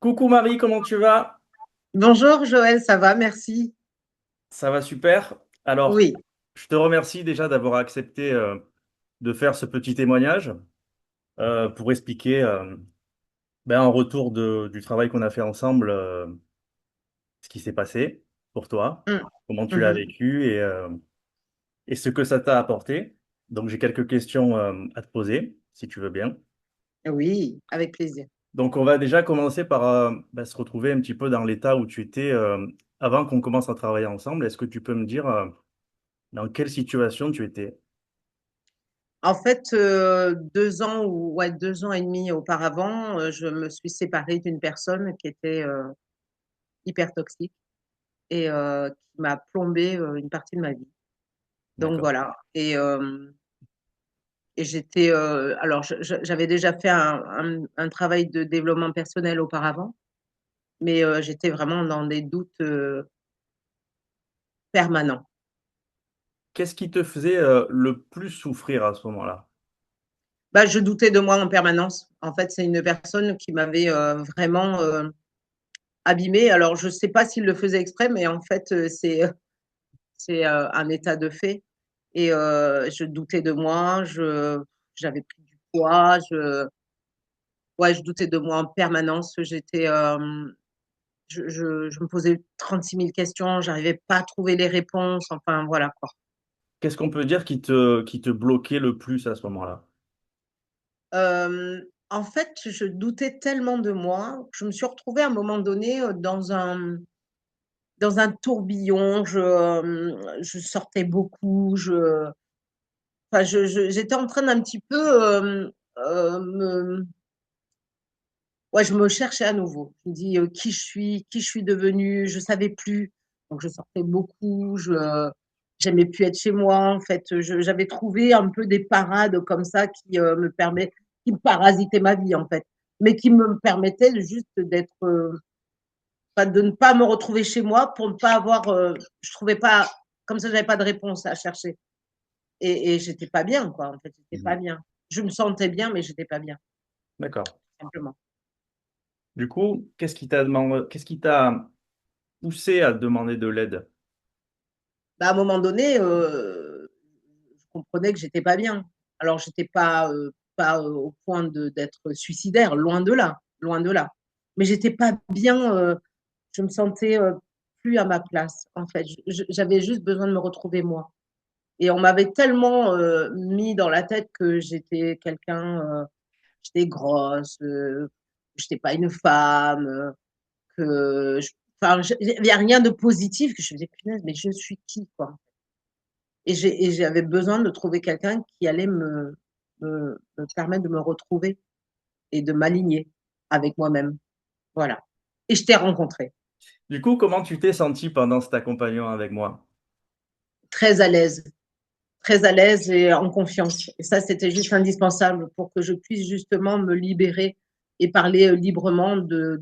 Coucou Marie, comment tu vas? Bonjour Joël, ça va, merci. Ça va super. Alors, Oui, je te remercie déjà d'avoir accepté de faire ce petit témoignage pour expliquer en retour du travail qu'on a fait ensemble ce qui s'est passé pour toi, mm, comment tu l'as mhm. vécu et ce que ça t'a apporté. Donc, j'ai quelques questions à te poser, si tu veux bien. Oui, avec plaisir. Donc, on va déjà commencer par se retrouver un petit peu dans l'état où tu étais avant qu'on commence à travailler ensemble. Est-ce que tu peux me dire dans quelle situation tu étais? En fait, 2 ans ou ouais, 2 ans et demi auparavant, je me suis séparée d'une personne qui était hyper toxique et qui m'a plombé une partie de ma vie. Donc D'accord. voilà. Et j'étais, alors, j'avais déjà fait un travail de développement personnel auparavant, mais j'étais vraiment dans des doutes permanents. Qu'est-ce qui te faisait le plus souffrir à ce moment-là? Bah, je doutais de moi en permanence. En fait, c'est une personne qui m'avait vraiment abîmée. Alors, je ne sais pas s'il le faisait exprès, mais en fait, c'est un état de fait. Et je doutais de moi, j'avais pris du poids, ouais, je doutais de moi en permanence. Je me posais 36 000 questions, j'arrivais pas à trouver les réponses. Enfin, voilà quoi. Qu'est-ce qu'on peut dire qui te bloquait le plus à ce moment-là? En fait, je doutais tellement de moi que je me suis retrouvée à un moment donné dans un tourbillon. Je sortais beaucoup, enfin, j'étais en train d'un petit peu, me ouais, je me cherchais à nouveau. Je me dis, qui je suis devenue? Je savais plus. Donc je sortais beaucoup, j'aimais plus être chez moi, en fait. J'avais trouvé un peu des parades comme ça qui me parasitaient ma vie, en fait, mais qui me permettaient juste d'être, enfin, de ne pas me retrouver chez moi pour ne pas avoir, je trouvais pas, comme ça, j'avais pas de réponse à chercher. Et j'étais pas bien, quoi. En fait, j'étais pas Mhm. bien. Je me sentais bien, mais j'étais pas bien, D'accord. simplement. Du coup, qu'est-ce qui t'a poussé à demander de l'aide? Bah, à un moment donné, je comprenais que j'étais pas bien. Alors, j'étais pas au point d'être suicidaire, loin de là, loin de là. Mais j'étais pas bien. Je me sentais plus à ma place. En fait, j'avais juste besoin de me retrouver moi. Et on m'avait tellement mis dans la tête que j'étais quelqu'un, j'étais grosse, j'étais pas une femme, que enfin, il n'y a rien de positif que je me disais, punaise, mais je suis qui, quoi? Et j'avais besoin de trouver quelqu'un qui allait me permettre de me retrouver et de m'aligner avec moi-même. Voilà. Et je t'ai rencontré. Du coup, comment tu t'es senti pendant cet accompagnement avec moi? Très à l'aise, très à l'aise et en confiance. Et ça, c'était juste indispensable pour que je puisse justement me libérer et parler librement de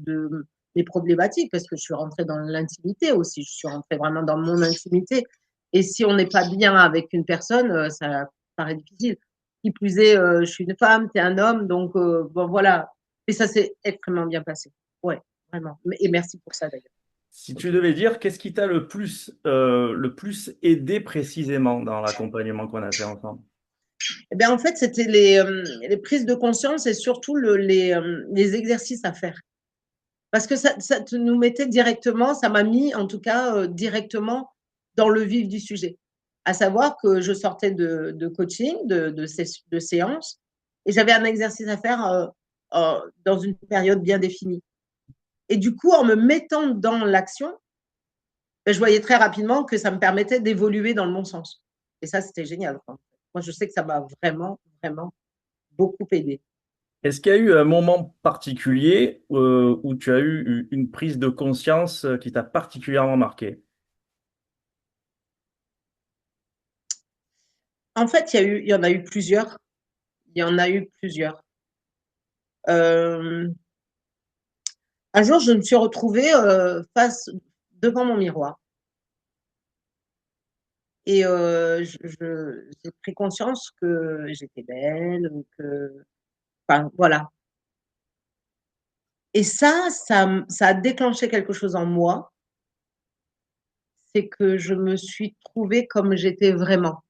mes problématiques, parce que je suis rentrée dans l'intimité aussi. Je suis rentrée vraiment dans mon intimité. Et si on n'est pas bien avec une personne, ça paraît difficile. Qui plus est, je suis une femme, tu es un homme, donc bon voilà. Et ça s'est extrêmement bien passé. Ouais, vraiment. Et merci pour ça d'ailleurs. Si tu devais dire, qu'est-ce qui t'a le plus aidé précisément dans l'accompagnement qu'on a fait ensemble? Eh bien, en fait, c'était les prises de conscience et surtout les exercices à faire. Parce que ça nous mettait directement, ça m'a mis en tout cas directement dans le vif du sujet. À savoir que je sortais de coaching, de séance, et j'avais un exercice à faire dans une période bien définie. Et du coup, en me mettant dans l'action, ben, je voyais très rapidement que ça me permettait d'évoluer dans le bon sens. Et ça, c'était génial, quoi. Moi, je sais que ça m'a vraiment, vraiment beaucoup aidé. Est-ce qu'il y a eu un moment particulier où tu as eu une prise de conscience qui t'a particulièrement marqué? En fait, il y en a eu plusieurs. Il y en a eu plusieurs. Euh, un jour, je me suis retrouvée face devant mon miroir et j'ai pris conscience que j'étais belle, que, enfin voilà. Et ça a déclenché quelque chose en moi, c'est que je me suis trouvée comme j'étais vraiment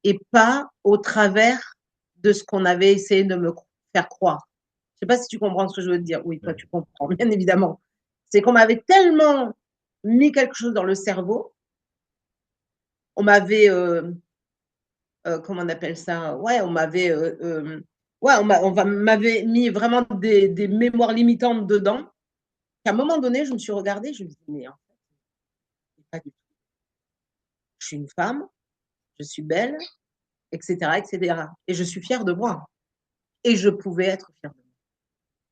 et pas au travers de ce qu'on avait essayé de me faire croire. Je sais pas si tu comprends ce que je veux te dire? Oui, toi, Ouais. tu comprends, bien évidemment. C'est qu'on m'avait tellement mis quelque chose dans le cerveau, on m'avait, comment on appelle ça? Ouais, on m'avait, ouais, m'avait mis vraiment des mémoires limitantes dedans, qu'à un moment donné, je me suis regardée, je me dis: «Mais en fait, c'est pas du tout. Je suis une femme, je suis belle, et cetera et je suis fière de moi et je pouvais être fière de moi»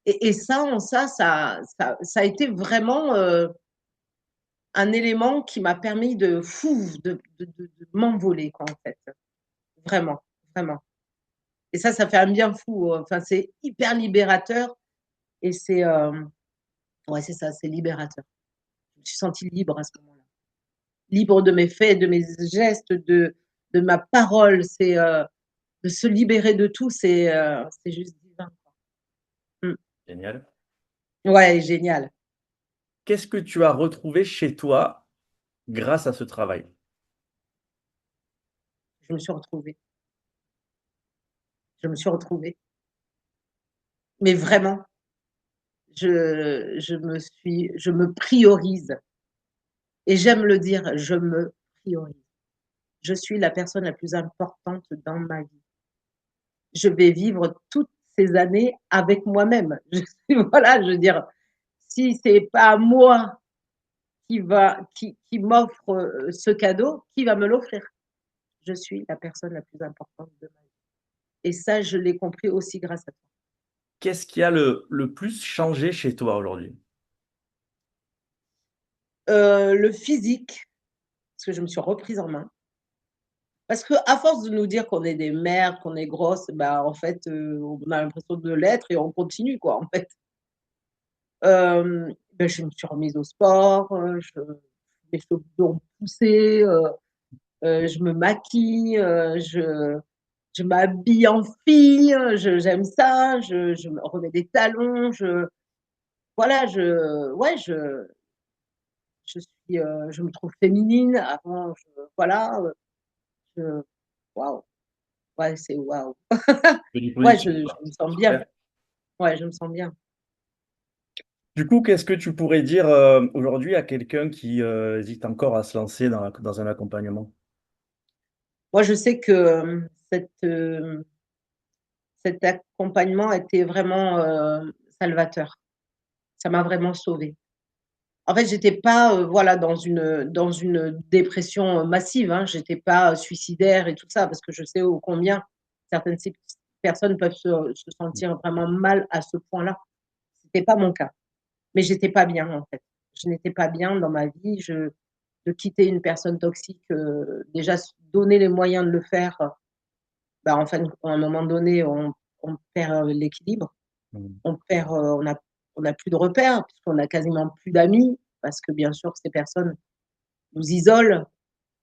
et ça, ça a été vraiment, un élément qui m'a permis de fou, de m'envoler quoi, en fait. Vraiment, vraiment et ça fait un bien fou, enfin, c'est hyper libérateur et c'est, ouais, c'est ça, c'est libérateur. Je me suis sentie libre à ce moment-là. Libre de mes faits, de mes gestes, de ma parole. C'est, de se libérer de tout, c'est juste divin, quoi. Mmh. Génial. Ouais, génial. Qu'est-ce que tu as retrouvé chez toi grâce à ce travail? Je me suis retrouvée. Je me suis retrouvée. Mais vraiment, je me priorise et j'aime le dire, je me priorise. Je suis la personne la plus importante dans ma vie. Je vais vivre toutes ces années avec moi-même. Voilà, je veux dire, si c'est pas moi qui m'offre, ce cadeau, qui va me l'offrir? Je suis la personne la plus importante de ma vie et ça, je l'ai compris aussi grâce à toi. Qu'est-ce qui a le plus changé chez toi aujourd'hui? Le physique, parce que je me suis reprise en main, parce qu'à force de nous dire qu'on est des merdes, qu'on est grosses, bah, en fait, on a l'impression de l'être et on continue quoi, en fait. Bah, je me suis remise au sport, je mes cheveux ont poussé, je me maquille, je m'habille en fille, j'aime ça, je me remets des talons, voilà, je me trouve féminine. Avant, voilà, je waouh, ouais, c'est waouh. Que du Ouais, positif, je quoi. me sens bien. Super. Ouais, je me sens bien. Du coup, qu'est-ce que tu pourrais dire, aujourd'hui à quelqu'un qui, hésite encore à se lancer dans un accompagnement? Moi, je sais que, cet accompagnement a été vraiment, salvateur. Ça m'a vraiment sauvée. En fait, j'étais pas, voilà, dans une dépression, massive, hein. J'étais pas, suicidaire et tout ça, parce que je sais ô combien certaines personnes peuvent se sentir vraiment mal à ce point-là. C'était pas mon cas, mais j'étais pas bien, en fait. Je n'étais pas bien dans ma vie. De quitter une personne toxique, déjà se donner les moyens de le faire, bah, en fait, à un moment donné, on perd, l'équilibre. Mmh. On perd, on a plus de repères puisqu'on a quasiment plus d'amis parce que bien sûr ces personnes nous isolent.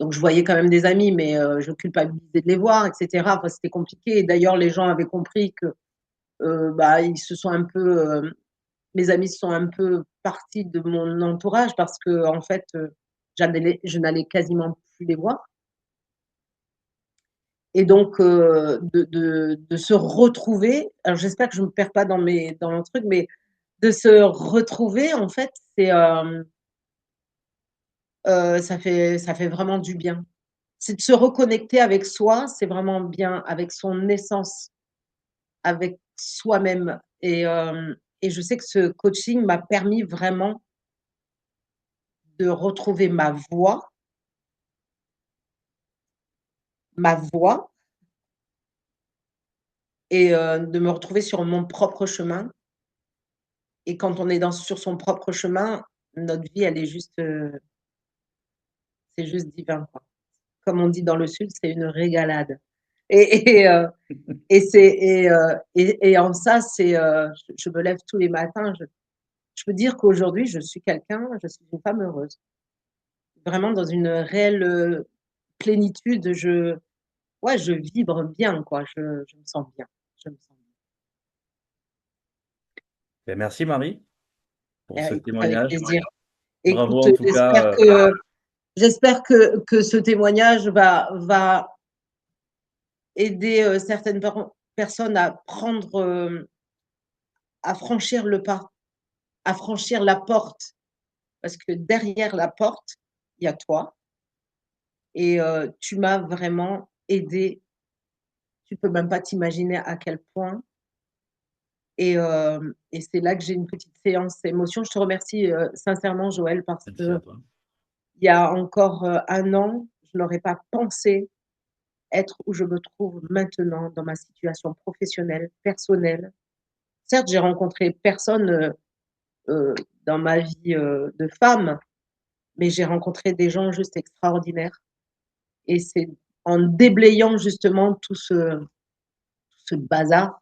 Donc je voyais quand même des amis, mais je culpabilisais de les voir et cetera. Enfin, c'était compliqué et d'ailleurs les gens avaient compris que, bah, ils se sont un peu, mes amis se sont un peu partis de mon entourage parce qu'en fait, je n'allais quasiment plus les voir et donc de se retrouver, alors j'espère que je me perds pas dans le truc, mais de se retrouver en fait, c'est, ça fait vraiment du bien. C'est de se reconnecter avec soi, c'est vraiment bien, avec son essence, avec soi-même et je sais que ce coaching m'a permis vraiment de retrouver ma voix et de me retrouver sur mon propre chemin et quand on est sur son propre chemin, notre vie elle est juste, c'est juste divin, quoi. Comme on dit dans le sud, c'est une régalade et et en ça, c'est, je me lève tous les matins, je peux dire qu'aujourd'hui, je suis une femme heureuse. Vraiment dans une réelle, plénitude, ouais, je vibre bien, quoi, je me sens bien, je me sens bien. Ben, merci Marie pour ce Écoute, avec témoignage. plaisir. Bravo Écoute, en tout cas. j'espère que ce témoignage va aider certaines personnes à prendre, à franchir le pas, à franchir la porte, parce que derrière la porte, il y a toi et tu m'as vraiment aidé. Tu peux même pas t'imaginer à quel point et c'est là que j'ai une petite séance émotion. Je te remercie, sincèrement Joël parce Merci qu'il à toi. y a encore, 1 an, je n'aurais pas pensé être où je me trouve maintenant dans ma situation professionnelle, personnelle. Certes, j'ai rencontré personne, heu, dans ma vie, de femme, mais j'ai rencontré des gens juste extraordinaires et c'est en déblayant justement tout ce bazar,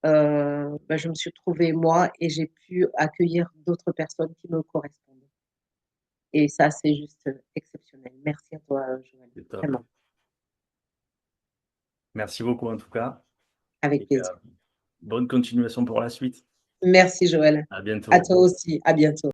bah, je me suis trouvée moi et j'ai pu accueillir d'autres personnes qui me correspondent et ça, c'est juste, exceptionnel. Merci à toi, Joël, C'est top. vraiment, Merci beaucoup en tout cas. avec Et plaisir. bonne continuation pour la suite. Merci Joël. À À bientôt. toi aussi, à bientôt.